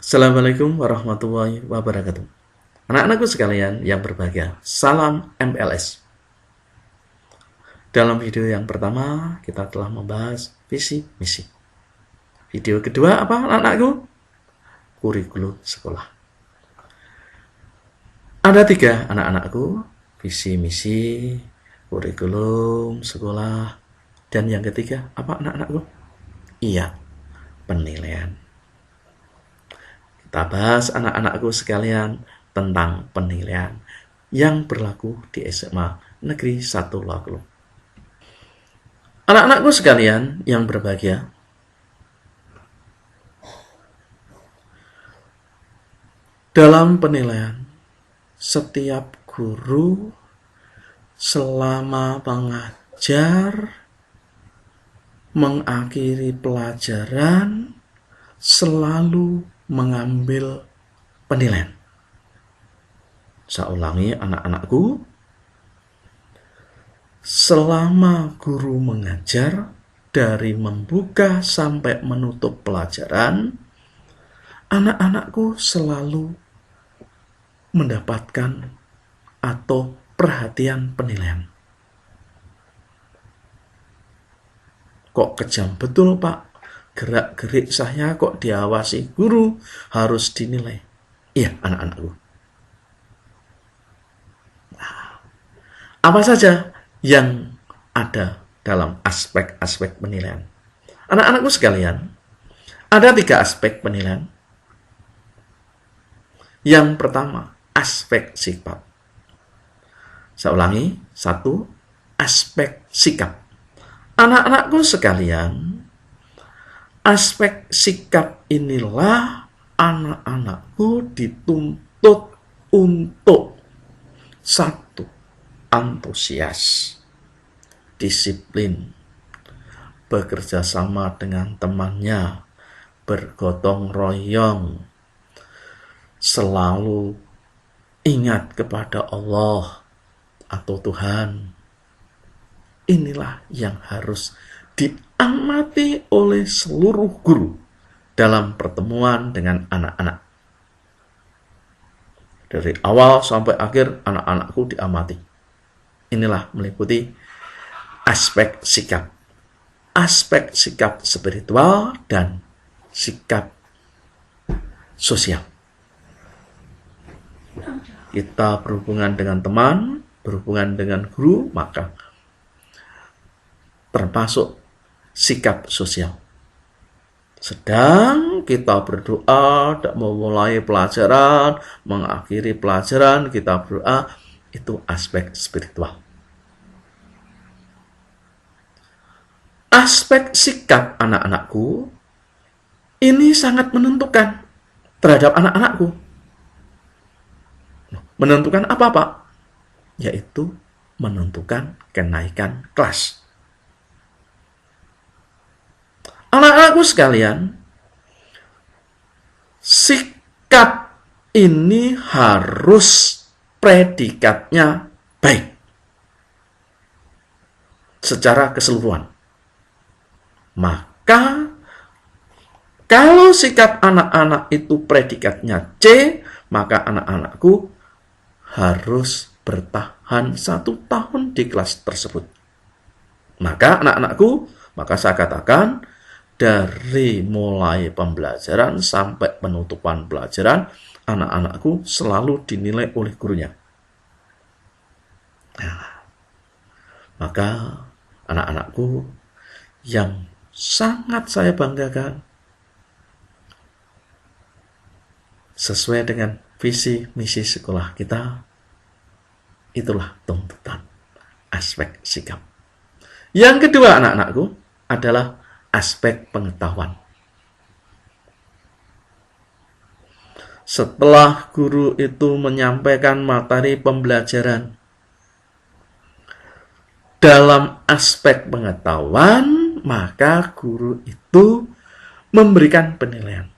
Assalamualaikum warahmatullahi wabarakatuh. Anak-anakku sekalian yang berbahagia, salam MLS. Dalam video yang pertama, kita telah membahas visi misi. Video kedua apa anak-anakku? Kurikulum sekolah. Ada 3 anak-anakku, visi misi, kurikulum sekolah, dan yang ketiga apa anak-anakku? Iya, penilaian. Kita bahas anak-anakku sekalian tentang penilaian yang berlaku di SMA Negeri 1 Loklok. Anak-anakku sekalian yang berbahagia, dalam penilaian, setiap guru selama mengajar, mengakhiri pelajaran, selalu mengambil penilaian. Saya ulangi anak-anakku, selama guru mengajar, dari membuka sampai menutup pelajaran, anak-anakku selalu mendapatkan atau perhatian penilaian. Kok kejam betul, Pak? Gerak-gerik saya kok diawasi guru, harus dinilai. Iya, anak-anakku. Apa saja yang ada dalam aspek-aspek penilaian? Anak-anakku sekalian, ada 3 aspek penilaian. Yang pertama, aspek sikap. Saya ulangi, 1, aspek sikap. Anak-anakku sekalian, aspek sikap inilah anak-anakku dituntut untuk 1, antusias, disiplin, bekerja sama dengan temannya, bergotong royong, selalu ingat kepada Allah atau Tuhan. Inilah yang harus diamati oleh seluruh guru dalam pertemuan dengan anak-anak. Dari awal sampai akhir anak-anakku diamati. Inilah meliputi aspek sikap. Aspek sikap spiritual dan sikap sosial. Kita berhubungan dengan teman, berhubungan dengan guru, maka termasuk sikap sosial. Sedang kita berdoa, memulai pelajaran, mengakhiri pelajaran, kita berdoa, itu aspek spiritual. Aspek sikap anak-anakku ini sangat menentukan terhadap anak-anakku. Menentukan apa, Pak? Yaitu menentukan kenaikan kelas. Anak-anakku sekalian, sikap ini harus predikatnya baik secara keseluruhan. Maka kalau sikap anak-anak itu predikatnya C, maka anak-anakku harus bertahan 1 tahun di kelas tersebut. Maka anak-anakku, maka saya katakan, dari mulai pembelajaran sampai penutupan pelajaran, anak-anakku selalu dinilai oleh gurunya. Nah, maka anak-anakku yang sangat saya banggakan, sesuai dengan visi misi sekolah kita, itulah tuntutan aspek sikap. Yang kedua anak-anakku adalah aspek pengetahuan. Setelah guru itu menyampaikan materi pembelajaran, dalam aspek pengetahuan, maka guru itu memberikan penilaian.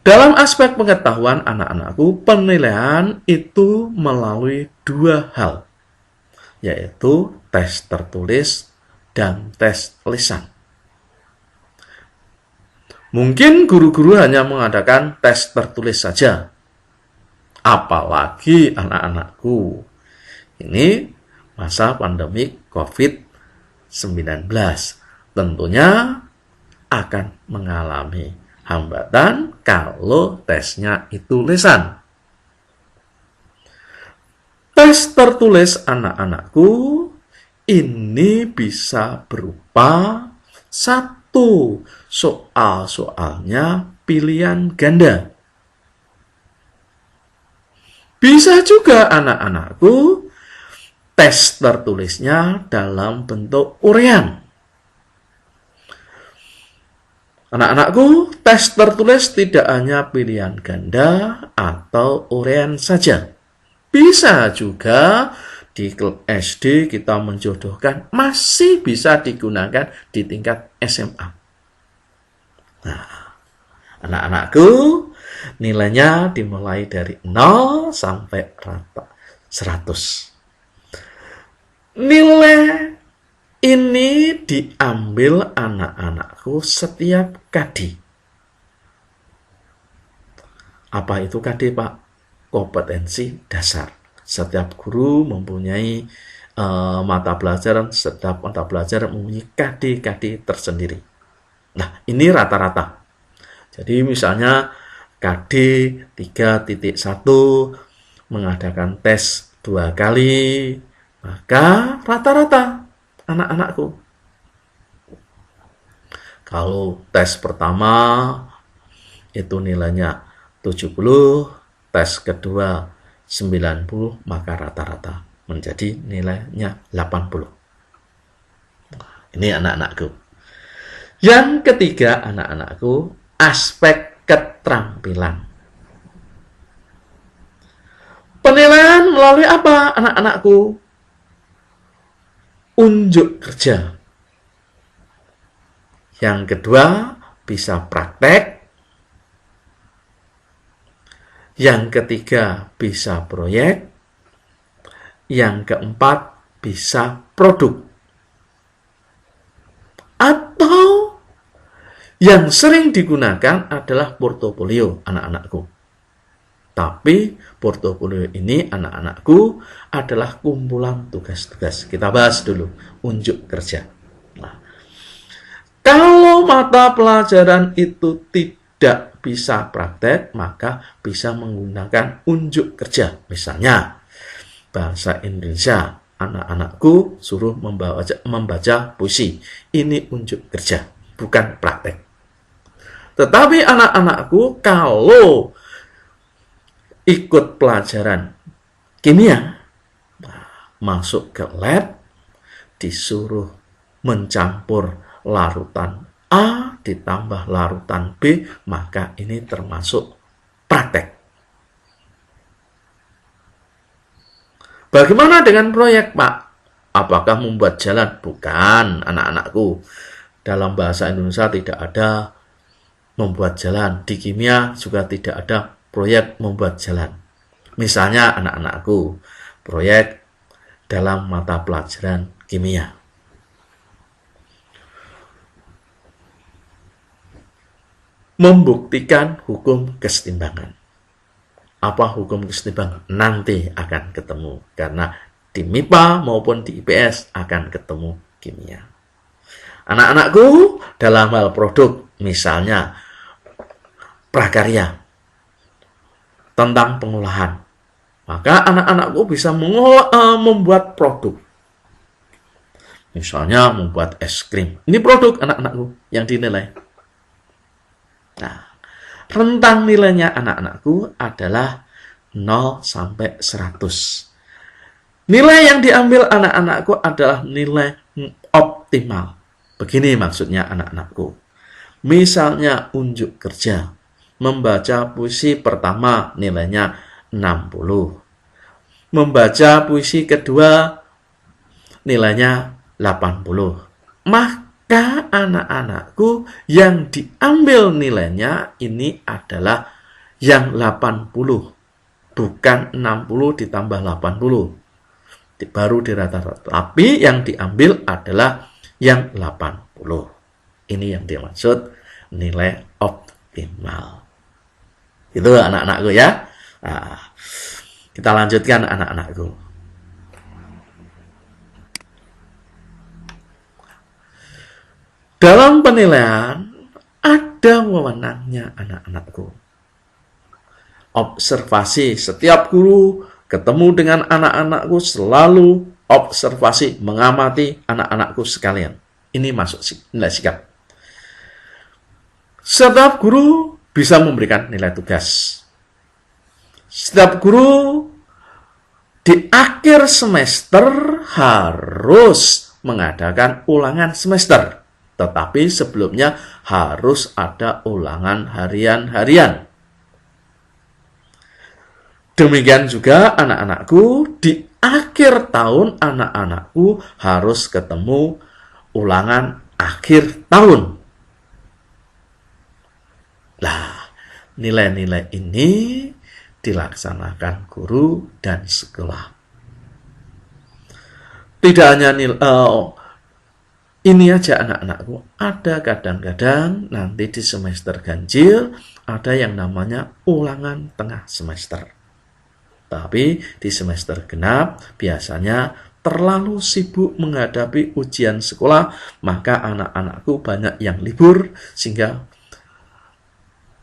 Dalam aspek pengetahuan anak-anakku, penilaian itu melalui 2 hal, yaitu tes tertulis dan tes lisan. Mungkin guru-guru hanya mengadakan tes tertulis saja. Apalagi anak-anakku. Ini masa pandemi COVID-19. Tentunya akan mengalami hambatan kalau tesnya itu lisan. Tes tertulis anak-anakku ini bisa berupa satu, soal-soalnya pilihan ganda. Bisa juga anak-anakku tes tertulisnya dalam bentuk uraian. Anak-anakku, tes tertulis tidak hanya pilihan ganda atau uraian saja. Bisa juga di SD kita menjodohkan, masih bisa digunakan di tingkat SMA. Nah, anak-anakku, nilainya dimulai dari 0 sampai rata 100. Nilai ini diambil anak-anakku setiap KD. Apa itu KD, Pak? Kompetensi dasar. Setiap guru mempunyai mata pelajaran, setiap mata pelajaran mempunyai KD-KD tersendiri. Nah, ini rata-rata. Jadi misalnya KD 3.1 mengadakan tes 2 kali, maka rata-rata anak-anakku. Kalau tes pertama itu nilainya 70, tes kedua 90, maka rata-rata menjadi nilainya 80. Ini anak-anakku. Yang ketiga anak-anakku, aspek keterampilan. Penilaian melalui apa anak-anakku? Unjuk kerja. Yang kedua, bisa praktek. Yang ketiga, bisa proyek. Yang keempat, bisa produk. Atau yang sering digunakan adalah portofolio anak-anakku. Tapi portofolio ini anak-anakku adalah kumpulan tugas-tugas. Kita bahas dulu unjuk kerja. Nah, kalau mata pelajaran itu tidak bisa praktek, maka bisa menggunakan unjuk kerja. Misalnya, bahasa Indonesia, anak-anakku suruh membaca puisi. Ini unjuk kerja, bukan praktek. Tetapi anak-anakku kalau ikut pelajaran kimia, masuk ke lab, disuruh mencampur larutan A ditambah larutan B, maka ini termasuk praktek. Bagaimana dengan proyek, Pak? Apakah membuat jalan? Bukan, anak-anakku. Dalam bahasa Indonesia tidak ada membuat jalan. Di kimia juga tidak ada proyek membuat jalan. Misalnya anak-anakku, proyek dalam mata pelajaran kimia. Membuktikan hukum kesetimbangan. Apa hukum kesetimbangan? Nanti akan ketemu. Karena di MIPA maupun di IPS akan ketemu kimia. Anak-anakku, dalam hal produk, misalnya prakarya tentang pengolahan, maka anak-anakku bisa membuat produk. Misalnya membuat es krim. Ini produk anak-anakku yang dinilai. Nah, rentang nilainya anak-anakku adalah 0 sampai 100. Nilai yang diambil anak-anakku adalah nilai optimal. Begini maksudnya anak-anakku. Misalnya unjuk kerja. Membaca puisi pertama nilainya 60. Membaca puisi kedua nilainya 80. Maka anak-anakku yang diambil nilainya ini adalah yang 80. Bukan 60 ditambah 80. Baru di rata-rata. Tapi yang diambil adalah yang 80. Ini yang dimaksud nilai optimal. Itu anak-anakku ya. Nah, kita lanjutkan anak-anakku. Dalam penilaian ada wewenangnya anak-anakku. Observasi, setiap guru ketemu dengan anak-anakku selalu observasi, mengamati anak-anakku sekalian. Ini masuk nilai sikap. Setiap guru bisa memberikan nilai tugas. Setiap guru di akhir semester harus mengadakan ulangan semester. Tetapi sebelumnya harus ada ulangan harian-harian. Demikian juga anak-anakku, di akhir tahun anak-anakku harus ketemu ulangan akhir tahun. Nah, nilai-nilai ini dilaksanakan guru dan sekolah. Tidak hanya ini aja anak-anakku, ada kadang-kadang nanti di semester ganjil ada yang namanya ulangan tengah semester. Tapi di semester genap biasanya terlalu sibuk menghadapi ujian sekolah, maka anak-anakku banyak yang libur sehingga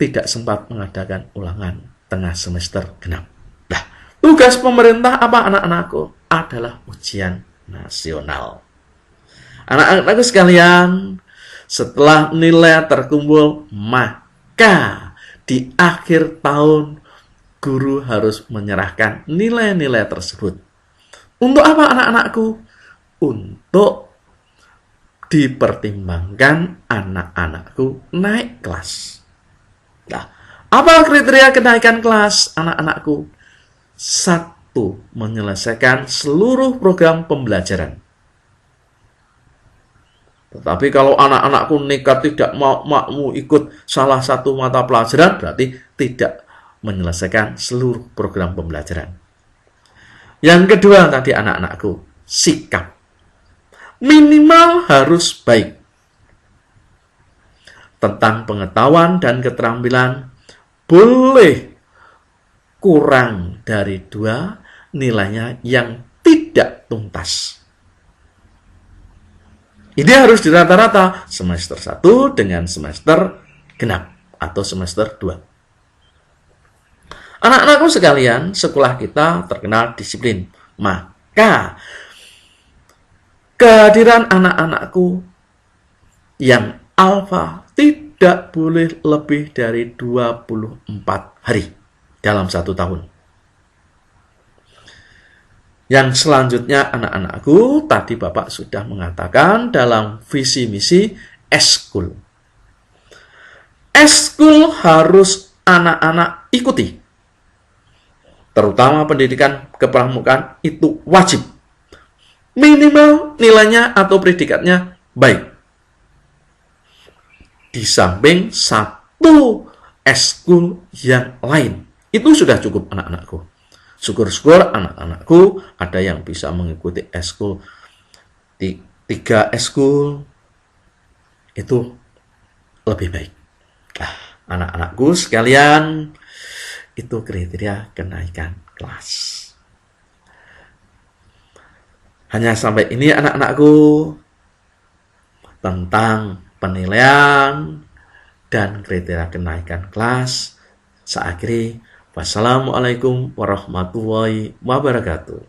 tidak sempat mengadakan ulangan tengah semester genap. Nah, tugas pemerintah apa anak-anakku? Adalah ujian nasional. Anak-anakku sekalian, setelah nilai terkumpul, maka di akhir tahun guru harus menyerahkan nilai-nilai tersebut. Untuk apa anak-anakku? Untuk dipertimbangkan anak-anakku naik kelas. Nah, apa kriteria kenaikan kelas anak-anakku? 1. Menyelesaikan seluruh program pembelajaran. Tetapi kalau anak-anakku nekat tidak mau ikut salah satu mata pelajaran, berarti tidak menyelesaikan seluruh program pembelajaran. Yang kedua tadi anak-anakku, sikap. Minimal harus baik. Tentang pengetahuan dan keterampilan, boleh kurang dari 2 nilainya yang tidak tuntas. Ini harus di rata-rata semester 1 dengan semester genap atau semester 2. Anak-anakku sekalian, sekolah kita terkenal disiplin. Maka kehadiran anak-anakku yang alfa tidak boleh lebih dari 24 hari dalam 1 tahun. Yang selanjutnya anak-anakku, tadi Bapak sudah mengatakan dalam visi misi eskul. Eskul harus anak-anak ikuti. Terutama pendidikan kepramukaan itu wajib. Minimal nilainya atau predikatnya baik. Di samping 1 eskul yang lain. Itu sudah cukup anak-anakku. Syukur-syukur anak-anakku ada yang bisa mengikuti eskul 3 eskul. Itu lebih baik. Nah, anak-anakku sekalian, itu kriteria kenaikan kelas. Hanya sampai ini anak-anakku tentang penilaian dan kriteria kenaikan kelas. Saya akhiri. Wassalamualaikum warahmatullahi wabarakatuh.